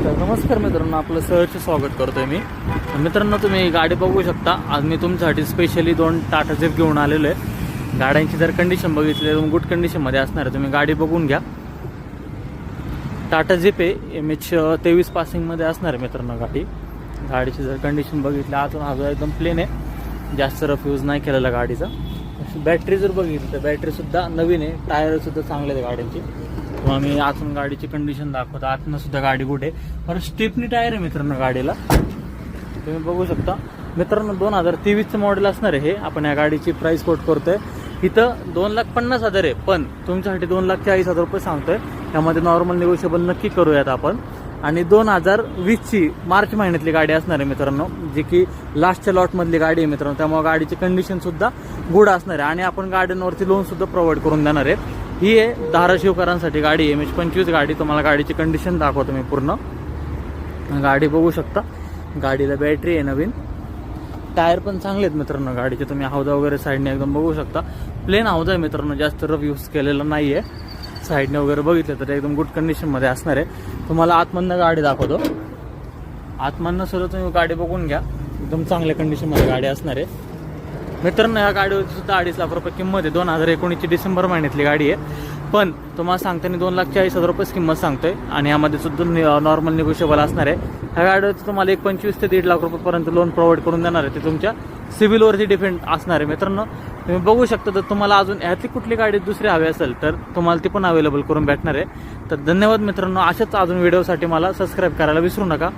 तर नमस्कार मित्रांनो, आपलं सहर्ष स्वागत करतोय मी. मित्रांनो, तुम्ही गाडी बघू शकता. आज मी तुमच्यासाठी स्पेशली 2 टाटा जीप घेऊन आलेलो आहे. गाड्यांची जर कंडिशन बघितली तर गुड कंडिशनमध्ये असणार आहे. तुम्ही गाडी बघून घ्या. टाटा जीप आहे, MH 23 पासिंगमध्ये असणार आहे मित्रांनो गाडी. गाडीची जर कंडिशन बघितली अजून एकदम प्लेन आहे, जास्त रफ यूज नाही केलेला गाडीचा. बॅटरी जर बघितली तर बॅटरीसुद्धा नवीन आहे, टायरसुद्धा चांगले आहेत गाडीची. मग मी आतून गाडीची कंडिशन दाखवतो. आतनं सुद्धा गाडी गुड आहे. परत स्टेपनी टायर आहे मित्रांनो गाडीला, तुम्ही बघू शकता. मित्रांनो 2023चं मॉडेल असणार आहे हे. आपण या गाडीची प्राइस कोट करतोय इथं 2,50,000 आहे, पण तुमच्यासाठी 2,40,000 रुपये सांगतोय. त्यामध्ये नॉर्मल निगोशिएबल नक्की करूयात आपण. आणि 2020ची मार्च महिन्यातली गाडी असणार आहे मित्रांनो, जी की लास्टच्या लॉटमधली गाडी आहे मित्रांनो. त्यामुळे गाडीची कंडिशन सुद्धा गुड असणार आहे आणि आपण गाड्यांवरती लोन सुद्धा प्रोव्हाइड करून देणार आहे. ही आहे धाराशिवकरांसाठी गाडी, MH 25 गाडी. तुम्हाला गाडीची कंडिशन दाखवतो मी पूर्ण. गाडी बघू शकता. गाडीला बॅटरी आहे नवीन, टायर पण चांगले आहेत मित्रांनो गाडीचे. तुम्ही हौदा वगैरे साईडने एकदम बघू शकता. प्लेन हौदा आहे मित्रांनो, जास्त रफ यूज केलेला नाही आहे. साईडने वगैरे बघितलं तर एकदम गुड कंडिशनमध्ये असणार आहे. तुम्हाला आतमधनं गाडी दाखवतो. आतमधनं सुद्धा तुम्ही गाडी बघून घ्या, एकदम चांगल्या कंडिशनमध्ये गाडी असणार आहे मित्रांनो. या गाडीवरची सुद्धा 2.5 लाख रुपये किंमत आहे. 2019ची डिसेंबर महिन्यातली गाडी आहे, पण तुम्हाला सांगताना 2,40,000 रुपयेच किंमत सांगतोय. आणि यामध्ये सुद्धा नॉर्मल निगोशिएबल असणार आहे. ह्या गाडीवरती तुम्हाला 1,25,000 ते 1.5 लाख रुपयेपर्यंत लोन प्रोव्हाइड करून देणार आहे. ते तुमच्या सिव्हिलवरती डिपेंड असणार आहे मित्रांनो. तुम्ही बघू शकता. तर तुम्हाला अजून ह्यातली कुठली गाडी दुसरी हवी असेल तर तुम्हाला ती पण अवेलेबल करून भेटणार आहे. तर धन्यवाद मित्रांनो. अशाच अजून व्हिडिओसाठी मला सबस्क्राईब करायला विसरू नका.